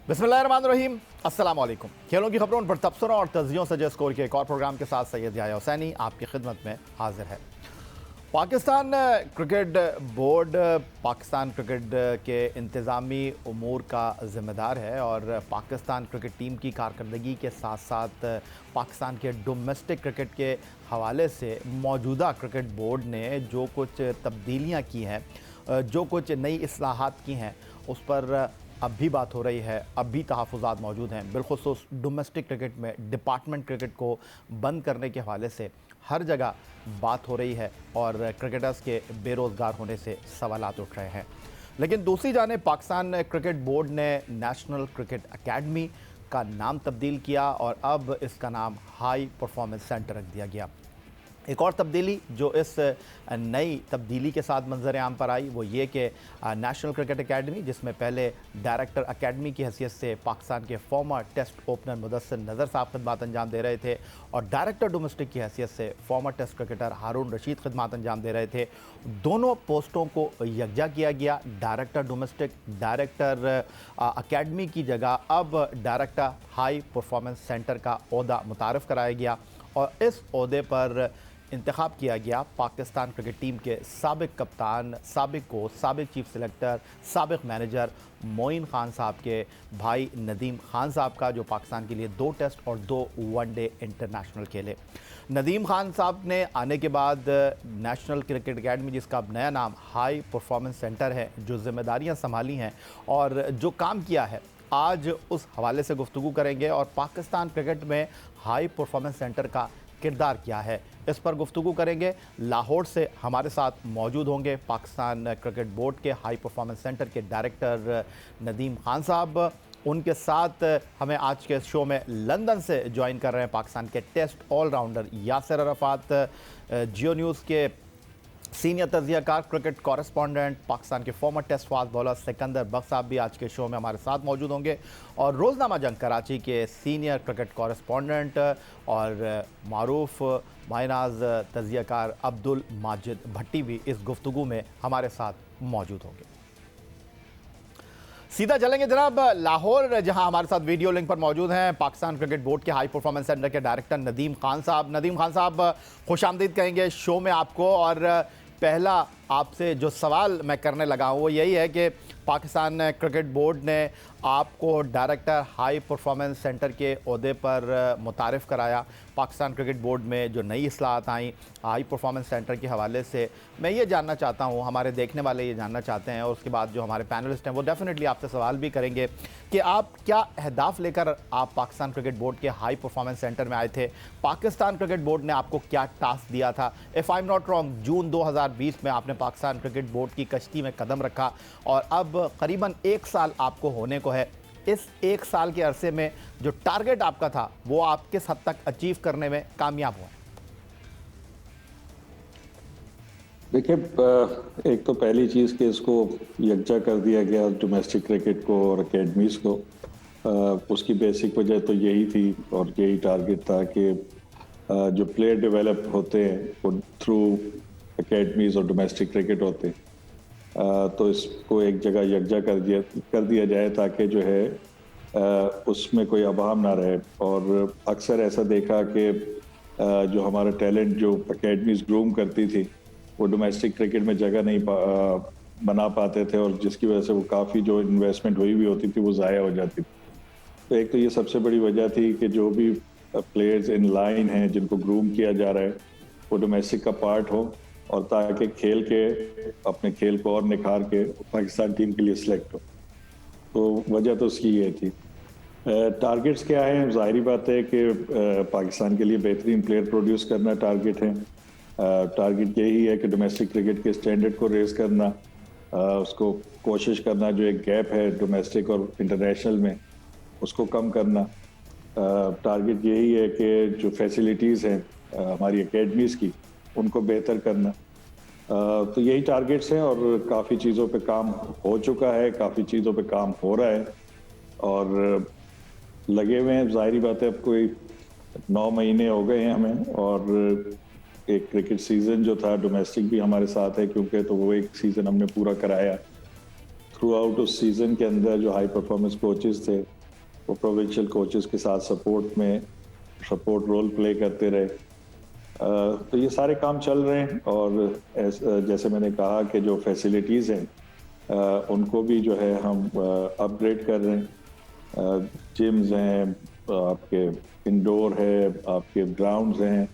बिस्मिल्लाहिर्रहमानिर्रहीम, अस्सलाम वालेकुम। खेलों की खबरों पर तबसरों और तज्जियों से स्कोर के एक और प्रोग्राम के साथ सैयद याह्या हुसैनी आपकी खिदमत में हाजिर है। Pakistan cricket board Pakistan cricket के इंतज़ामी उमूर का ज़िम्मेदार है और पाकिस्तान क्रिकेट टीम की कारकर्दगी के साथ साथ पाकिस्तान के डोमेस्टिक क्रिकेट के हवाले से मौजूदा क्रिकेट बोर्ड ने जो कुछ तब्दीलियाँ की हैं, जो कुछ नई इस्लाहात की हैं, उस पर अब भी बात हो रही है, अब भी तहफ़्फ़ुज़ात मौजूद हैं। बिलख़ुसूस डोमेस्टिक क्रिकेट में डिपार्टमेंट क्रिकेट को बंद करने के हवाले से हर जगह बात हो रही है और क्रिकेटर्स के बेरोज़गार होने से सवालात उठ रहे हैं। लेकिन दूसरी जानिब पाकिस्तान क्रिकेट बोर्ड ने नेशनल क्रिकेट अकेडमी का नाम तब्दील किया और अब इसका नाम हाई परफॉर्मेंस सेंटर रख दिया गया। एक और तब्दीली जो इस नई तब्दीली के साथ मंजर आम पर आई वो ये कि नेशनल क्रिकेट अकेडमी, जिसमें पहले डायरेक्टर अकेडमी की हैसियत से पाकिस्तान के फॉर्मर टेस्ट ओपनर मुदस्सिर नज़र साहब खिदमत अंजाम दे रहे थे और डायरेक्टर डोमेस्टिक की हैसियत से फॉर्मर टेस्ट क्रिकेटर हारून रशीद खिदमत अंजाम दे रहे थे, दोनों पोस्टों को यकजा किया गया। डायरेक्टर डोमेस्टिक, डायरेक्टर अकेडमी की जगह अब डायरेक्टर हाई परफॉर्मेंस सेंटर का ओहदा मुतारफ़ कराया गया और इस ओहदे पर इंतखाब किया गया पाकिस्तान क्रिकेट टीम के साबिक कप्तान, साबिक कोच, साबिक चीफ सेलेक्टर, साबिक मैनेजर मोइन खान साहब के भाई नदीम खान साहब का, जो पाकिस्तान के लिए 2 टेस्ट और 2 वनडे इंटरनेशनल खेले। नदीम खान साहब ने आने के बाद नेशनल क्रिकेट अकेडमी, जिसका अब नया नाम हाई परफॉर्मेंस सेंटर है, जो जिम्मेदारियां संभाली हैं और जो काम किया है, आज उस हवाले से गुफ्तगू करेंगे और पाकिस्तान क्रिकेट में हाई परफॉर्मेंस सेंटर का किरदार क्या है, इस पर गुफ्तगू करेंगे। लाहौर से हमारे साथ मौजूद होंगे पाकिस्तान क्रिकेट बोर्ड के हाई परफॉर्मेंस सेंटर के डायरेक्टर नदीम खान साहब। उनके साथ हमें आज के शो में लंदन से ज्वाइन कर रहे हैं पाकिस्तान के टेस्ट ऑलराउंडर यासिर अरफात, जियो न्यूज़ के सीनियर तज्ज़ियाकार, क्रिकेट कॉरेस्पॉन्डेंट, पाकिस्तान के former test fast bowler Sikandar Bakht साहब भी आज के शो में हमारे साथ मौजूद होंगे और रोज़नामा जंग कराची के सीनियर क्रिकेट कॉरेस्पॉन्डेंट और मारूफ मायनाज तज्ज़ियाकार अब्दुल माजिद भट्टी भी इस गुफ्तगू में हमारे साथ मौजूद होंगे। सीधा चलेंगे जनाब लाहौर, जहां हमारे साथ वीडियो लिंक पर मौजूद हैं पाकिस्तान क्रिकेट बोर्ड के हाई परफॉर्मेंस सेंटर के डायरेक्टर नदीम खान साहब। नदीम खान साहब, खुशामदीद कहेंगे शो में आपको। और पहला आपसे जो सवाल मैं करने लगा हूँ वो यही है कि पाकिस्तान क्रिकेट बोर्ड ने आपको डायरेक्टर हाई परफॉर्मेंस सेंटर के ओहदे पर मुतारिफ़ कराया। पाकिस्तान क्रिकेट बोर्ड में जो नई इस्लाहत आई हाई परफॉर्मेंस सेंटर के हवाले से, मैं ये जानना चाहता हूँ, हमारे देखने वाले ये जानना चाहते हैं और उसके बाद जो हमारे पैनलिस्ट हैं वो डेफिनेटली आपसे सवाल भी करेंगे कि आप क्या अहदाफ लेकर आप पाकिस्तान क्रिकेट बोर्ड के हाई परफॉर्मेंस सेंटर में आए थे। पाकिस्तान क्रिकेट बोर्ड ने आपको क्या टास्क दिया था। If I am not wrong, June 2020 में आपने पाकिस्तान क्रिकेट बोर्ड की कश्ती में कदम रखा और अब करीबन 1 साल आपको होने को है। इस 1 साल के अरसे में जो टारगेट आपका था वो आप किस हद तक अचीव करने में कामयाब हुए? देखिए, एक तो पहली चीज़ कि इसको यकजा कर दिया गया डोमेस्टिक क्रिकेट को और अकेडमीज़ को। उसकी बेसिक वजह तो यही थी और यही टारगेट था कि जो प्लेयर डेवलप होते हैं वो थ्रू अकेडमीज़ और डोमेस्टिक क्रिकेट होते हैं। तो इसको एक जगह यकजा कर दिया जाए ताकि जो है उसमें कोई अभाव ना रहे। और अक्सर ऐसा देखा कि जो हमारा टैलेंट जो अकेडमीज़ ग्रूम करती थी वो डोमेस्टिक क्रिकेट में जगह नहीं बना पाते थे और जिसकी वजह से वो काफ़ी जो इन्वेस्टमेंट हुई भी होती थी वो ज़ाया हो जाती थी। तो एक तो ये सबसे बड़ी वजह थी कि जो भी प्लेयर्स इन लाइन हैं जिनको ग्रूम किया जा रहा है वो डोमेस्टिक का पार्ट हो और ताकि खेल के अपने खेल को और निखार के पाकिस्तान टीम के लिए सिलेक्ट हो। तो वजह तो उसकी ये थी। टारगेट्स क्या हैं? ज़ाहिरी बात है कि पाकिस्तान के लिए बेहतरीन प्लेयर प्रोड्यूस करना टारगेट है। टारगेट यही है कि डोमेस्टिक क्रिकेट के स्टैंडर्ड को रेज़ करना, उसको कोशिश करना, जो एक गैप है डोमेस्टिक और इंटरनेशनल में उसको कम करना। टारगेट यही है कि जो फैसिलिटीज़ हैं हमारी एकेडमीज़ की उनको बेहतर करना। तो यही टारगेट्स हैं और काफ़ी चीज़ों पे काम हो चुका है, काफ़ी चीज़ों पे काम हो रहा है और लगे हुए हैं। ज़ाहिरी बात है, अब कोई 9 महीने हो गए हैं हमें और एक क्रिकेट सीज़न जो था डोमेस्टिक भी हमारे साथ है क्योंकि तो वो एक सीज़न हमने पूरा कराया थ्रू आउट उस सीज़न के अंदर जो हाई परफॉर्मेंस कोचेस थे वो प्रोविंशियल कोचेस के साथ सपोर्ट रोल प्ले करते रहे। तो ये सारे काम चल रहे हैं और जैसे मैंने कहा कि जो फैसिलिटीज़ हैं उनको भी जो है हम अपग्रेड कर रहे हैं। जिम्स हैं, आपके इंडोर है, आपके ग्राउंड्स हैं,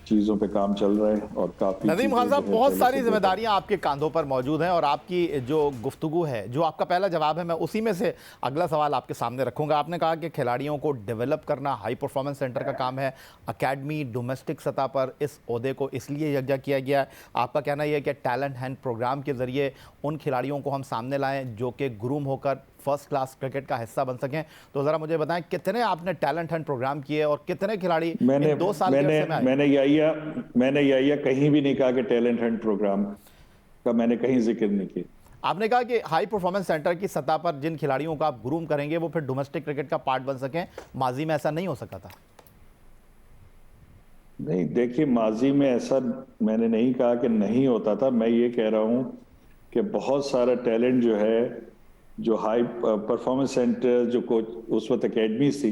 चीज़ों पे काम चल रहा है और काफ़ी नदीम खान साहब, बहुत सारी जिम्मेदारियां आपके कांधों पर मौजूद हैं और आपकी जो गुफ्तगू है, जो आपका पहला जवाब है, मैं उसी में से अगला सवाल आपके सामने रखूंगा। आपने कहा कि खिलाड़ियों को डेवलप करना हाई परफॉर्मेंस सेंटर का काम है। अकेडमी डोमेस्टिक सतह पर इस ओहदे को इसलिए यकजा किया गया है। आपका कहना यह है कि टैलेंट हंट प्रोग्राम के जरिए उन खिलाड़ियों को हम सामने लाएं जो कि ग्रूम होकर फर्स्ट क्लास क्रिकेट का हिस्सा बन सकें। तो ज़रा मुझे बताएं, कितने आपने टैलेंट हंट प्रोग्राम किए और कितने खिलाड़ी इन 2 साल के अरसे में आए? मैंने यही कहीं भी नहीं कहा कि टैलेंट हंट प्रोग्राम का मैंने कहीं जिक्र नहीं किया। आपने कहा कि हाई परफॉर्मेंस सेंटर की सतह पर जिन खिलाड़ियों का आप ग्रूम करेंगे वो फिर डोमेस्टिक क्रिकेट का पार्ट बन सकें। माजी में ऐसा नहीं हो सका था। नहीं, देखिए, माजी में ऐसा मैंने नहीं कहा कि नहीं होता था। मैं ये कह रहा हूं कि बहुत सारा टैलेंट जो है, जो हाई परफॉर्मेंस सेंटर जो कोच उस वक्त अकेडमीज थी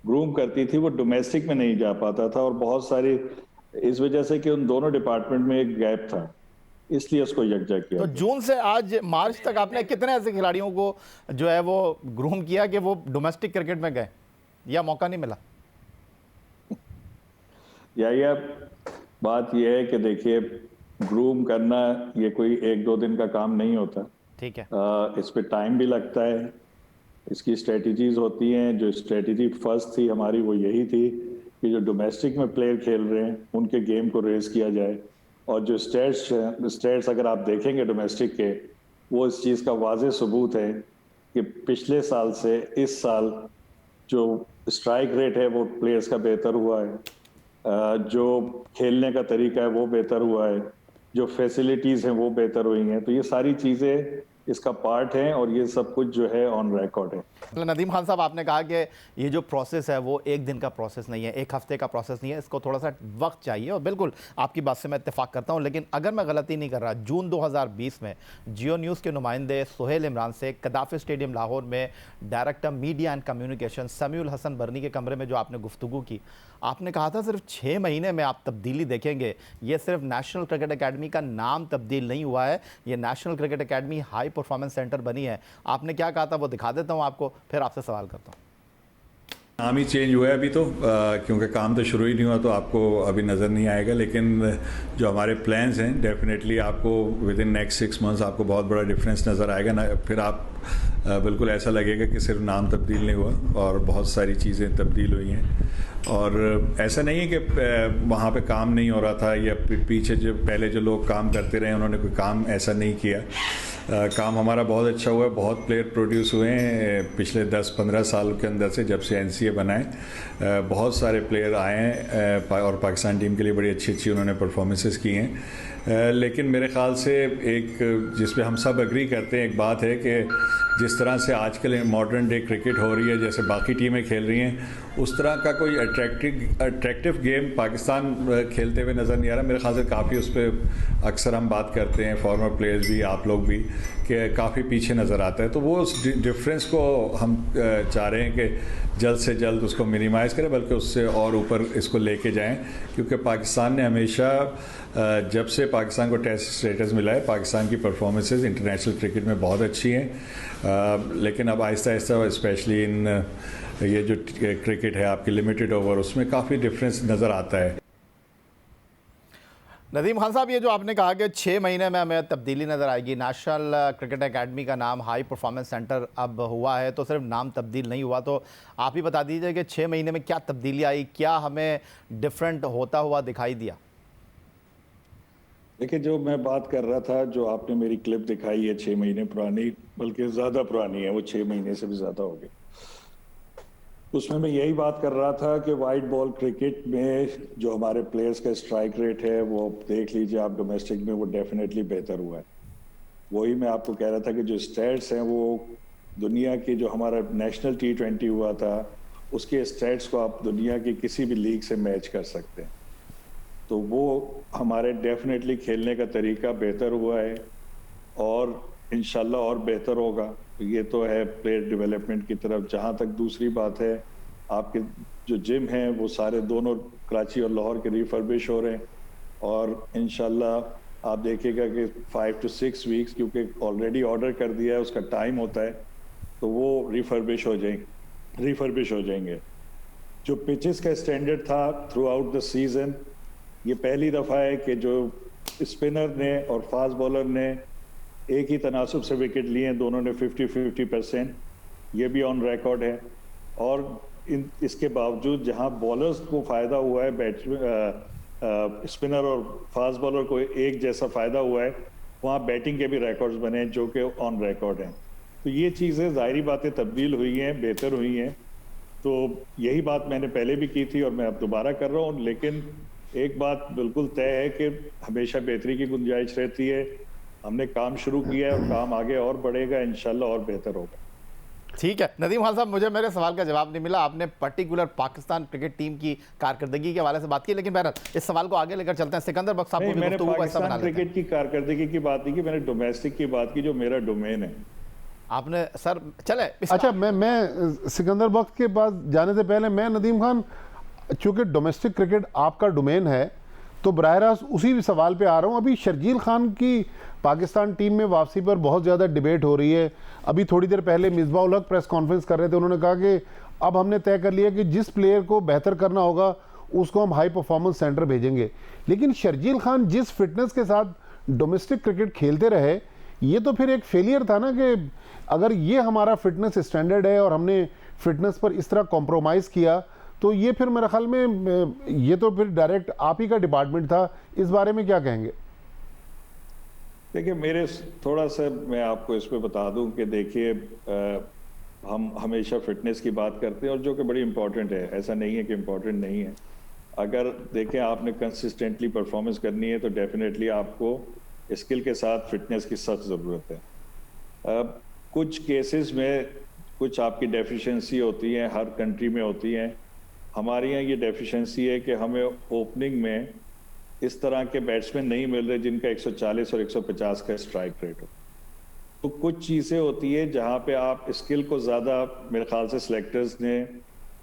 ग्रूम करती थी, वो डोमेस्टिक में नहीं जा पाता था और बहुत सारी इस वजह से कि उन दोनों डिपार्टमेंट में एक गैप था, इसलिए उसको यकजा किया। तो जून से आज मार्च तक आपने कितने ऐसे खिलाड़ियों को जो है वो ग्रूम किया कि वो डोमेस्टिक क्रिकेट में गए या मौका नहीं मिला? या बात यह है कि देखिए, ग्रूम करना ये कोई 1-2 दिन का काम नहीं होता। ठीक है। इस पे टाइम भी लगता है, इसकी स्ट्रेटजीज होती हैं। जो स्ट्रेटजी फर्स्ट थी हमारी वो यही थी कि जो डोमेस्टिक में प्लेयर खेल रहे हैं उनके गेम को रेस किया जाए, और जो स्टेट्स अगर आप देखेंगे डोमेस्टिक के, वो इस चीज़ का वाज़ेह सबूत है कि पिछले साल से इस साल जो स्ट्राइक रेट है वो प्लेयर्स का बेहतर हुआ है, जो खेलने का तरीका है वो बेहतर हुआ है, जो फैसिलिटीज़ हैं वो बेहतर हुई हैं। तो ये सारी चीज़ें इसका पार्ट हैं और ये सब कुछ जो है ऑन रिकॉर्ड है। नदीम खान साहब, आपने कहा कि ये जो प्रोसेस है वो एक दिन का प्रोसेस नहीं है, एक हफ्ते का प्रोसेस नहीं है, इसको थोड़ा सा वक्त चाहिए और बिल्कुल आपकी बात से मैं इत्तेफाक करता हूं। लेकिन अगर मैं गलती नहीं कर रहा, जून 2020 में जियो न्यूज़ के नुमाइंदे सुहेल इमरान से कदाफी स्टेडियम लाहौर में director media and communication Samiul Hasan Barni के कमरे में जो आपने गुफ्तगू की, आपने कहा था सिर्फ 6 महीने में आप तब्दीली देखेंगे। ये सिर्फ नेशनल क्रिकेट अकेडमी का नाम तब्दील नहीं हुआ है, ये national cricket academy high performance centre बनी है। आपने क्या कहा था वो दिखा देता हूं आपको, फिर आपसे सवाल करता हूं। नाम ही चेंज हुआ है अभी तो, क्योंकि काम तो शुरू ही नहीं हुआ तो आपको अभी नज़र नहीं आएगा। लेकिन जो हमारे प्लान्स हैं, डेफिनेटली आपको विद इन नेक्स्ट 6 मंथ्स आपको बहुत बड़ा डिफरेंस नज़र आएगा ना। फिर आप बिल्कुल ऐसा लगेगा कि सिर्फ नाम तब्दील नहीं हुआ और बहुत सारी चीज़ें तब्दील हुई हैं। और ऐसा नहीं है कि वहाँ पे काम नहीं हो रहा था या पीछे जो पहले जो लोग काम करते रहे उन्होंने कोई काम ऐसा नहीं किया। काम हमारा बहुत अच्छा हुआ है, बहुत प्लेयर प्रोड्यूस हुए हैं पिछले 10-15 साल के अंदर से, जब से एनसीए बनाए। बहुत सारे प्लेयर आए हैं और पाकिस्तान टीम के लिए बड़ी अच्छी अच्छी उन्होंने परफॉर्मेंसेस की हैं। लेकिन मेरे ख़्याल से एक जिस पे हम सब एग्री करते हैं, एक बात है कि जिस तरह से आजकल मॉडर्न डे क्रिकेट हो रही है, जैसे बाकी टीमें खेल रही हैं, उस तरह का कोई अट्रैक्टिव गेम पाकिस्तान खेलते हुए नज़र नहीं आ रहा। मेरे ख्याल से काफ़ी उस पर अक्सर हम बात करते हैं, फॉर्मर प्लेयर्स भी, आप लोग भी, कि काफ़ी पीछे नज़र आता है। तो वो उस डिफरेंस को हम चाह रहे हैं कि जल्द से जल्द उसको मिनिमाइज़ करें, बल्कि उससे और ऊपर इसको लेके जाएं। क्योंकि पाकिस्तान ने हमेशा, जब से पाकिस्तान को टेस्ट स्टेटस मिला है, पाकिस्तान की परफॉर्मेंसेस इंटरनेशनल क्रिकेट में बहुत अच्छी हैं। लेकिन अब आहिस्ता आहिस्ता, स्पेशली इन ये जो क्रिकेट है आपकी लिमिटेड ओवर, उसमें काफ़ी डिफरेंस नज़र आता है। नदीम खान साहब, ये जो आपने कहा कि 6 महीने में हमें तब्दीली नज़र आएगी, नेशनल क्रिकेट एकेडमी का नाम हाई परफॉर्मेंस सेंटर अब हुआ है, तो सिर्फ नाम तब्दील नहीं हुआ। तो आप ही बता दीजिए कि 6 महीने में क्या तब्दीली आई, क्या हमें डिफरेंट होता हुआ दिखाई दिया? देखिए, जो मैं बात कर रहा था, जो आपने मेरी क्लिप दिखाई है 6 महीने पुरानी, बल्कि ज़्यादा पुरानी है, वो 6 महीने से भी ज़्यादा हो गई। उसमें मैं यही बात कर रहा था कि वाइट बॉल क्रिकेट में जो हमारे प्लेयर्स का स्ट्राइक रेट है, वो देख लीजिए आप, डोमेस्टिक में वो डेफिनेटली बेहतर हुआ है। वही मैं आपको कह रहा था कि जो स्टैट्स हैं वो दुनिया की, जो हमारा नेशनल T20 हुआ था, उसके स्टैट्स को आप दुनिया की किसी भी लीग से मैच कर सकते हैं। तो वो हमारे डेफिनेटली खेलने का तरीका बेहतर हुआ है और इंशाल्लाह और बेहतर होगा। ये तो है प्लेयर डेवलपमेंट की तरफ। जहाँ तक दूसरी बात है, आपके जो जिम हैं वो सारे दोनों कराची और लाहौर के रिफर्बिश हो रहे हैं, और इंशाल्लाह आप देखिएगा कि 5 to 6 वीक्स, क्योंकि ऑलरेडी ऑर्डर कर दिया है, उसका टाइम होता है, तो वो रिफर्बिश हो जाएंगे। जो पिचेस का स्टैंडर्ड था थ्रू आउट द सीजन, ये पहली दफ़ा है कि जो स्पिनर ने और फास्ट बॉलर ने एक ही तनासब से विकेट लिए हैं, दोनों ने 50-50%, ये भी ऑन रिकॉर्ड है। और इसके बावजूद जहां बॉलर्स को फ़ायदा हुआ है, स्पिनर और फास्ट बॉलर को एक जैसा फ़ायदा हुआ है, वहाँ बैटिंग के भी रिकॉर्ड्स बने हैं जो कि ऑन रिकॉर्ड हैं। तो ये चीज़ें ज़ाहिरी बातें तब्दील हुई हैं, बेहतर हुई हैं। तो यही बात मैंने पहले भी की थी और मैं अब दोबारा कर रहा हूँ, लेकिन एक बात बिल्कुल तय है कि हमेशा बेहतरी की गुंजाइश रहती है। हमने काम शुरू किया है और काम आगे और बढ़ेगा, इंशाल्लाह और बेहतर होगा। ठीक है नदीम खान साहब, मुझे मेरे सवाल का जवाब नहीं मिला। आपने पर्टिकुलर पाकिस्तान क्रिकेट टीम की कारकर्दगी के हवाले से बात की, लेकिन बहरहाल इस सवाल को आगे लेकर चलते हैं। सिकंदर बख्श साहब को भी मैंने गुफ्तगू का हिस्सा बना लेते हैं। क्रिकेट की कारकर्दगी की बात नहीं की, मैंने डोमेस्टिक की बात की, जो मेरा डोमेन है। आपने सर चले अच्छा, मैं सिकंदर बख्श के पास जाने से पहले मैं नदीम खान, चूंकि डोमेस्टिक क्रिकेट आपका डोमेन है, तो बराह रास्त उसी सवाल पे आ रहा हूँ। अभी शर्जील खान की पाकिस्तान टीम में वापसी पर बहुत ज़्यादा डिबेट हो रही है। अभी थोड़ी देर पहले मिसबाह उल हक प्रेस कॉन्फ्रेंस कर रहे थे, उन्होंने कहा कि अब हमने तय कर लिया कि जिस प्लेयर को बेहतर करना होगा उसको हम हाई परफॉर्मेंस सेंटर भेजेंगे। लेकिन शर्जील खान जिस फिटनेस के साथ डोमेस्टिक क्रिकेट खेलते रहे, ये तो फिर एक फेलियर था ना, कि अगर ये हमारा फिटनेस स्टैंडर्ड है और हमने फिटनेस पर इस तरह कॉम्प्रोमाइज़ किया, तो ये फिर मेरे ख्याल में ये तो फिर डायरेक्ट आप ही का डिपार्टमेंट था। इस बारे में क्या कहेंगे? देखिए, मेरे थोड़ा सा मैं आपको इस पे बता दूं कि देखिए, हम हमेशा फिटनेस की बात करते हैं और जो कि बड़ी इंपॉर्टेंट है, ऐसा नहीं है कि इम्पॉर्टेंट नहीं है। अगर देखें आपने कंसिस्टेंटली परफॉर्मेंस करनी है तो डेफिनेटली आपको स्किल के साथ फिटनेस की सख्त ज़रूरत है। कुछ केसेस में कुछ आपकी डेफिशिएंसी होती है, हर कंट्री में होती हैं। हमारे यहाँ ये डेफिशिएंसी है कि हमें ओपनिंग में इस तरह के बैट्समैन नहीं मिल रहे जिनका 140 और 150 का स्ट्राइक रेट हो। तो कुछ चीज़ें होती है जहाँ पे आप स्किल को ज़्यादा, मेरे ख्याल से सिलेक्टर्स ने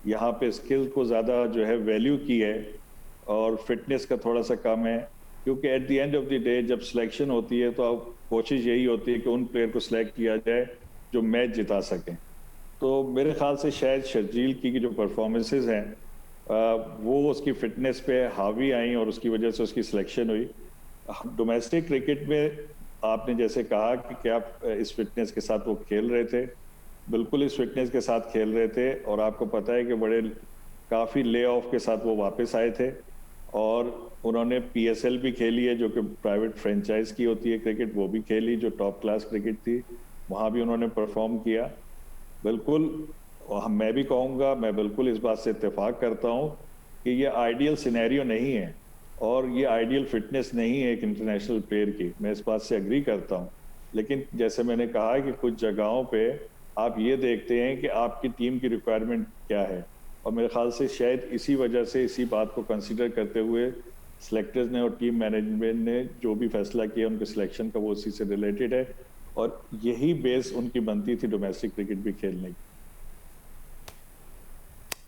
यहाँ पे स्किल को ज़्यादा जो है वैल्यू की है और फिटनेस का थोड़ा सा कम है। क्योंकि at the end of the day जब सिलेक्शन होती है तो अब कोशिश यही होती है कि उन प्लेयर को सिलेक्ट किया जाए जो मैच जिता सकें। तो मेरे ख्याल से शायद शर्जील की जो परफॉर्मेंसेस हैं वो उसकी फिटनेस पे हावी आई और उसकी वजह से उसकी सिलेक्शन हुई। डोमेस्टिक क्रिकेट में आपने जैसे कहा कि क्या इस फिटनेस के साथ वो खेल रहे थे, बिल्कुल इस फिटनेस के साथ खेल रहे थे। और आपको पता है कि बड़े काफ़ी ले ऑफ के साथ वो वापस आए थे और उन्होंने PSL भी खेली है जो कि प्राइवेट फ्रेंचाइज की होती है क्रिकेट, वो भी खेली जो टॉप क्लास क्रिकेट थी, वहाँ भी उन्होंने परफॉर्म किया। बिल्कुल मैं भी कहूँगा, मैं बिल्कुल इस बात से इत्तेफाक करता हूँ कि ये आइडियल सिनेरियो नहीं है और ये आइडियल फिटनेस नहीं है एक इंटरनेशनल प्लेयर की, मैं इस बात से एग्री करता हूँ। लेकिन जैसे मैंने कहा कि कुछ जगहों पे आप ये देखते हैं कि आपकी टीम की रिक्वायरमेंट क्या है, और मेरे ख्याल से शायद इसी वजह से, इसी बात को कंसिडर करते हुए सिलेक्टर्स ने और टीम मैनेजमेंट ने जो भी फैसला किया उनके सिलेक्शन का वो उसी से रिलेटेड है और यही बेस उनकी बनती थी डोमेस्टिक क्रिकेट भी खेलने की।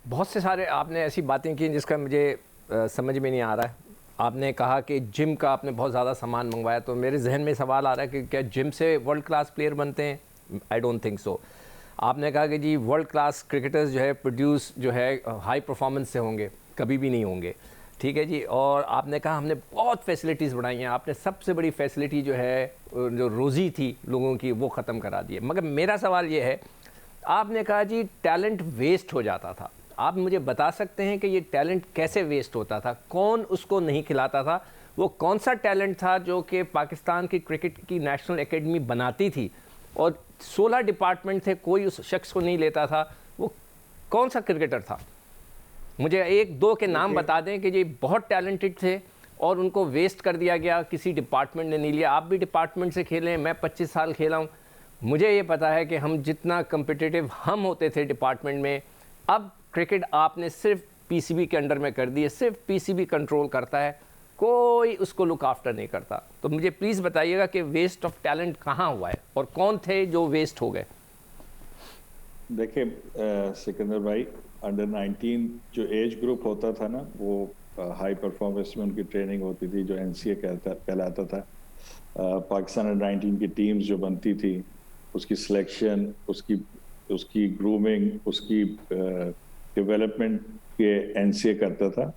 बहुत से सारे आपने ऐसी बातें की जिसका मुझे समझ में नहीं आ रहा है। आपने कहा कि जिम का आपने बहुत ज़्यादा सामान मंगवाया, तो मेरे जहन में सवाल आ रहा है कि क्या जिम से वर्ल्ड क्लास प्लेयर बनते हैं? I don't think so. आपने कहा कि जी वर्ल्ड क्लास क्रिकेटर्स जो है प्रोड्यूस जो है हाई परफॉर्मेंस से होंगे, कभी भी नहीं होंगे, ठीक है जी। और आपने कहा हमने बहुत फैसिलिटीज़ बढ़ाई हैं, आपने सबसे बड़ी फैसिलिटी जो है जो रोज़ी थी लोगों की वो ख़त्म करा दी है। मगर मेरा सवाल ये है, आपने कहा जी टैलेंट वेस्ट हो जाता था, आप मुझे बता सकते हैं कि ये टैलेंट कैसे वेस्ट होता था? कौन उसको नहीं खिलाता था? वो कौन सा टैलेंट था जो कि पाकिस्तान की क्रिकेट की नेशनल एकेडमी बनाती थी और 16 डिपार्टमेंट थे, कोई उस शख्स को नहीं लेता था? वो कौन सा क्रिकेटर था? मुझे एक दो के नाम बता दें कि ये बहुत टैलेंटेड थे और उनको वेस्ट कर दिया गया, किसी डिपार्टमेंट ने नहीं लिया। आप भी डिपार्टमेंट से खेलें, मैं 25 साल खेला हूँ, मुझे ये पता है कि हम जितना कम्पिटिटिव हम होते थे डिपार्टमेंट में, अब क्रिकेट आपने सिर्फ PCB के अंडर में कर दी है, सिर्फ PCB कंट्रोल करता है, कोई उसको लुक आफ्टर नहीं करता। तो मुझे प्लीज़ बताइएगा कि वेस्ट ऑफ टैलेंट कहाँ हुआ है और कौन थे जो वेस्ट हो गए। देखिए सिकंदर भाई, अंडर 19 जो एज ग्रुप होता था ना, वो हाई परफॉर्मेंस में उनकी ट्रेनिंग होती थी, जो एनसीए कहलाता था। पाकिस्तान अंडर 19 की टीम्स जो बनती थी, उसकी सिलेक्शन, उसकी ग्रूमिंग, उसकी डेवलपमेंट के एनसीए करता था।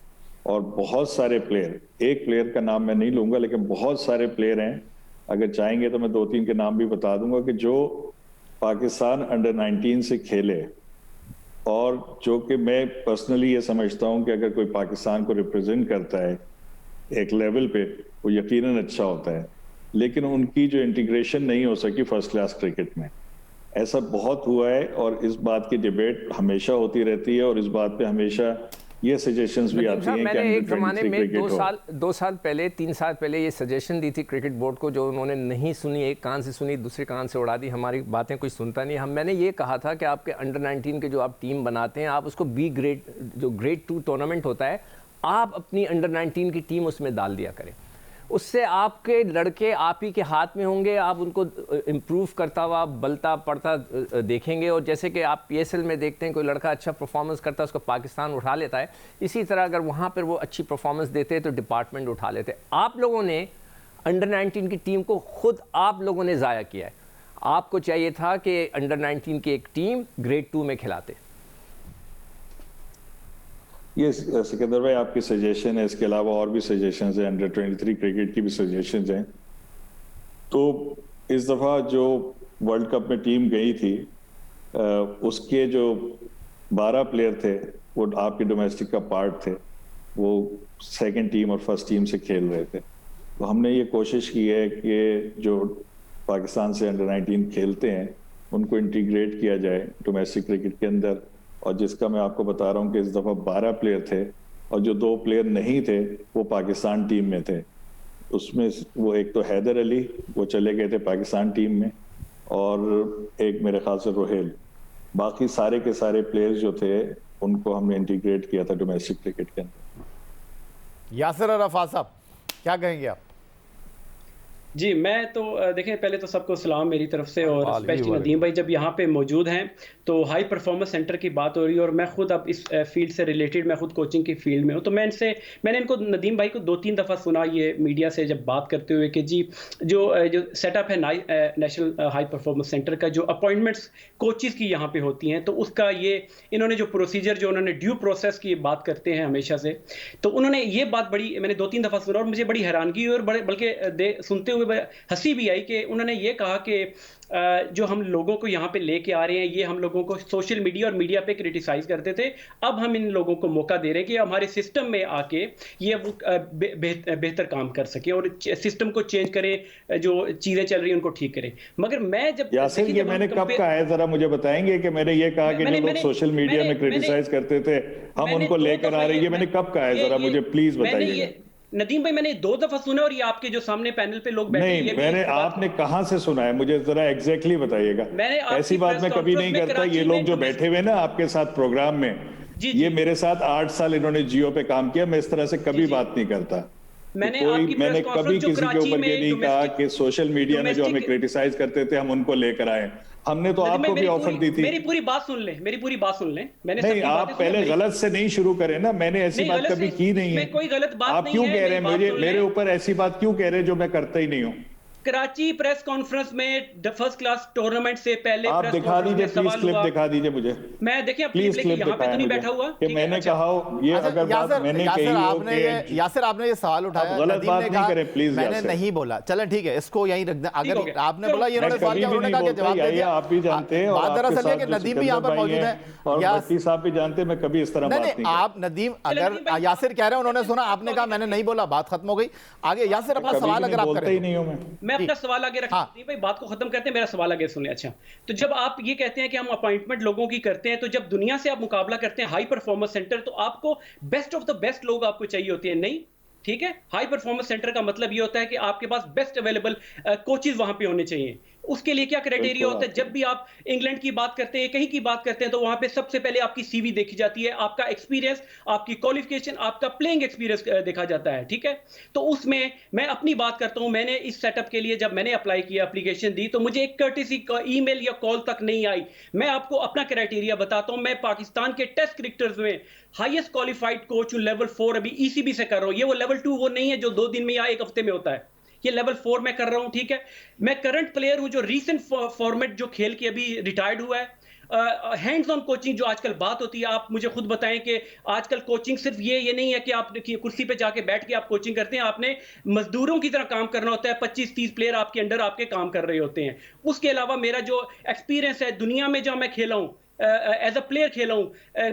और बहुत सारे प्लेयर, एक प्लेयर का नाम मैं नहीं लूंगा, लेकिन बहुत सारे प्लेयर हैं, अगर चाहेंगे तो मैं 2-3 के नाम भी बता दूंगा, कि जो पाकिस्तान अंडर 19 से खेले, और जो कि मैं पर्सनली ये समझता हूं कि अगर कोई पाकिस्तान को रिप्रेजेंट करता है एक लेवल पे, वो यकीनन अच्छा होता है, लेकिन उनकी जो इंटीग्रेशन नहीं हो सकी फर्स्ट क्लास क्रिकेट में। ऐसा बहुत हुआ है, और इस बात की डिबेट हमेशा होती रहती है, और इस बात पे हमेशा ये सजेशंस भी आती हैं कि मैंने एक ज़माने में 2 साल पहले 3 साल पहले ये सजेशन दी थी क्रिकेट बोर्ड को, जो उन्होंने नहीं सुनी, एक कान से सुनी दूसरे कान से उड़ा दी, हमारी बातें कोई सुनता नहीं। मैंने ये कहा था कि आपके अंडर 19 के जो आप टीम बनाते हैं, आप उसको बी ग्रेड, जो ग्रेड 2 टूर्नामेंट होता है, आप अपनी अंडर 19 की टीम उसमें डाल दिया करें। उससे आपके लड़के आप ही के हाथ में होंगे, आप उनको इम्प्रूव करता हुआ बलता पड़ता देखेंगे। और जैसे कि आप PSL में देखते हैं, कोई लड़का अच्छा परफॉर्मेंस करता है, उसको पाकिस्तान उठा लेता है, इसी तरह अगर वहाँ पर वो अच्छी परफॉर्मेंस देते हैं तो डिपार्टमेंट उठा लेते हैं। आप लोगों ने अंडर 19 की टीम को खुद आप लोगों ने ज़ाया किया है। आपको चाहिए था कि अंडर 19 की एक टीम ग्रेड 2 में खिलाते। ये सिकंदर भाई आपकी सजेशन है, इसके अलावा और भी सजेशंस हैं, अंडर 23 क्रिकेट की भी सजेशंस हैं। तो इस दफ़ा जो वर्ल्ड कप में टीम गई थी, उसके जो 12 प्लेयर थे वो आपके डोमेस्टिक का पार्ट थे, वो सेकंड टीम और फर्स्ट टीम से खेल रहे थे। तो हमने ये कोशिश की है कि जो पाकिस्तान से अंडर 19 खेलते हैं उनको इंटीग्रेट किया जाए डोमेस्टिक क्रिकेट के अंदर। और जिसका मैं आपको बता रहा हूँ कि इस दफ़ा 12 प्लेयर थे, और जो 2 प्लेयर नहीं थे वो पाकिस्तान टीम में थे। उसमें वो एक तो हैदर अली, वो चले गए थे पाकिस्तान टीम में, और एक मेरे ख्याल से रोहेल। बाकी सारे के सारे प्लेयर्स जो थे उनको हमने इंटीग्रेट किया था डोमेस्टिक क्रिकेट के अंदर। यासिर अरफात साहब, क्या कहेंगे आप? जी, मैं तो देखें, पहले तो सबको सलाम मेरी तरफ से, और स्पेशली नदीम भाई जब यहाँ पे मौजूद हैं तो हाई परफॉर्मेंस सेंटर की बात हो रही है, और मैं खुद अब इस फील्ड से रिलेटेड, मैं खुद कोचिंग की फील्ड में हूँ। तो मैंने इनको नदीम भाई को 2-3 दफ़ा सुना ये मीडिया से जब बात करते हुए कि जी जो सेटअप है नेशनल हाई परफॉर्मेंस सेंटर का, जो अपॉइंटमेंट्स कोचेस की यहाँ पे होती हैं, तो उसका ये इन्होंने जो प्रोसीजर, जो उन्होंने ड्यू प्रोसेस की बात करते हैं हमेशा से, तो उन्होंने ये बात बड़ी, मैंने 2-3 दफ़ा सुना और मुझे बड़ी हैरानगी हुई, और बल्कि सुनते हुए हंसी भी आई कि उन्होंने ये कहा कि जो हम लोगों को यहाँ पे लेके आ रहे हैं, ये हम लोगों को सोशल मीडिया और मीडिया पे क्रिटिसाइज करते थे, अब हम इन लोगों को मौका दे रहे हैं कि हमारे सिस्टम में आके ये वो बेहतर काम कर सके और सिस्टम को चेंज करें, जो चीजें चल रही हैं उनको ठीक करें। मगर मैं जब यासिर, ये मैंने कब कहा है, जरा मुझे बताएंगे कि मैंने ये कहा कि जो लोग सोशल मीडिया में क्रिटिसाइज करते थे हम उनको लेकर आ रहे हैं, ये मैंने कब कहा है, जरा मुझे प्लीज बताइए। नदीम भाई मैंने 2 दफा सुना, और ये आपके जो सामने पैनल पे लोग बैठे हैं, नहीं, मैंने आपने कहां से सुना है, मुझे जरा एग्जैक्टली बताइएगा। ऐसी बात मैं कभी नहीं करता। ये लोग जो बैठे हुए ना आपके साथ प्रोग्राम में, ये मेरे साथ 8 साल इन्होंने जियो पे काम किया, मैं इस तरह से कभी बात नहीं करता। मैंने कभी किसी के ऊपर ये नहीं कहा कि सोशल मीडिया में जो हमें क्रिटिसाइज करते थे हम उनको लेकर आए। हमने तो आपको भी ऑफर दी थी। मेरी पूरी बात सुन लें, मैंने नहीं, आप पहले गलत से नहीं शुरू करें ना, मैंने ऐसी बात कभी की नहीं है। कोई गलत बात आप क्यों कह रहे हैं मेरे ऊपर ऐसी बात क्यों कह रहे हैं जो मैं करता ही नहीं हूँ? कराची प्रेस कॉन्फ्रेंस में फर्स्ट क्लास टूर्नामेंट से पहले आप दिखा दीजिए, प्लीज क्लिप दिखा दीजिए मुझे। मैं देखिए प्लीज क्लिप यहाँ पे तो नहीं बैठा हुआ कि मैंने कहा ये अगर बात मैंने कही हो कि यासिर आपने ये सवाल उठाया, गलत बात नहीं करें प्लीज। मैंने नहीं बोला, चले ठीक है, इसको यहीं रख दें। अगर आपने बोला ये उन्होंने सवाल किया, उन्होंने कहा कि जवाब दे दिया। आप भी जानते हैं, बात दरअसल है कि नदीम भी यहाँ पर मौजूद है, और भट्टी साहब भी जानते हैं, मैं कभी इस तरह बात नहीं करता। आप नदीम, अगर यासिर कह रहे हैं उन्होंने सुना, आपने कहा मैंने नहीं बोला, बात खत्म हो गई। आगे यासिर अपना सवाल अगर आप करें। मैं अपना सवाल आगे भाई बात को खत्म करते हैं, मेरा सवाल आगे सुने। अच्छा, तो जब आप ये कहते हैं कि हम अपॉइंटमेंट लोगों की करते हैं, तो जब दुनिया से आप मुकाबला करते हैं हाई परफॉर्मेंस सेंटर, तो आपको बेस्ट ऑफ द बेस्ट लोग आपको चाहिए होते हैं, नहीं? ठीक है, हाई परफॉर्मेंस सेंटर का मतलब ये होता है कि आपके पास बेस्ट अवेलेबल कोचेस वहां पे होने चाहिए। उसके लिए क्या क्राइटेरिया होता है? जब भी आप इंग्लैंड की बात करते हैं, कहीं की बात करते हैं, तो वहां पे सबसे पहले आपकी सीवी देखी जाती है, आपका एक्सपीरियंस, आपकी क्वालिफिकेशन, आपका प्लेइंग एक्सपीरियंस देखा जाता है, ठीक है? तो उसमें मैं अपनी बात करता हूं, मैंने इस सेटअप के लिए जब मैंने अप्लाई किया, एप्लीकेशन दी, तो मुझे एक कर्टेसी ईमेल या कॉल तक नहीं आई। मैं आपको अपना क्राइटेरिया बताता हूं, मैं पाकिस्तान के टेस्ट क्रिकेटर्स में हाईएस्ट क्वालिफाइड कोच हूं, लेवल 4 अभी ईसीबी से कर रहा हूं। ये वो लेवल 2 वो नहीं है जो 2 दिन में या 1 हफ्ते में होता है, ये लेवल 4 में कर रहा हूं, ठीक है? मैं करंट प्लेयर हूं जो रीसेंट फॉर्मेट जो खेल के अभी रिटायर्ड हुआ है। हैंड्स ऑन कोचिंग जो आजकल बात होती है, आप मुझे खुद बताएं कि आजकल कोचिंग सिर्फ ये नहीं है कि आप कुर्सी पे जाके बैठ के आप कोचिंग करते हैं, आपने मजदूरों की तरह काम करना होता है। 25-30 प्लेयर आपके अंडर आपके काम कर रहे होते हैं। उसके अलावा मेरा जो एक्सपीरियंस है दुनिया में, जहां मैं खेला हूं, एज अ प्लेयर खेला हूं,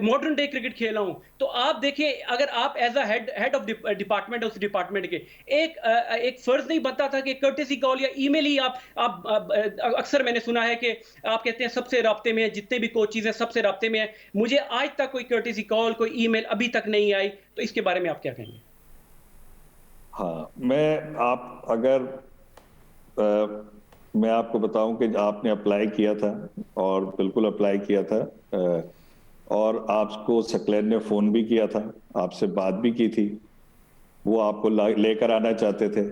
मॉडर्न डे क्रिकेट खेला हूं, तो आप देखिए, अगर आप as a head of department, उस डिपार्टमेंट के एक फर्ज नहीं बनता था कि कर्टेसी कॉल या ईमेल ही आप अक्सर मैंने सुना है कि आप कहते हैं सबसे राब्ते में है, जितने भी कोचेज हैं सबसे राब्ते में है। मुझे आज तक कोई कर्टेसी कॉल, कोई ईमेल अभी तक नहीं आई, तो इसके बारे में आप क्या कहेंगे? हाँ, मैं आपको बताऊं कि आपने अप्लाई किया था, और बिल्कुल अप्लाई किया था, और आपको सकलैन ने फोन भी किया था, आपसे बात भी की थी, वो आपको लेकर आना चाहते थे,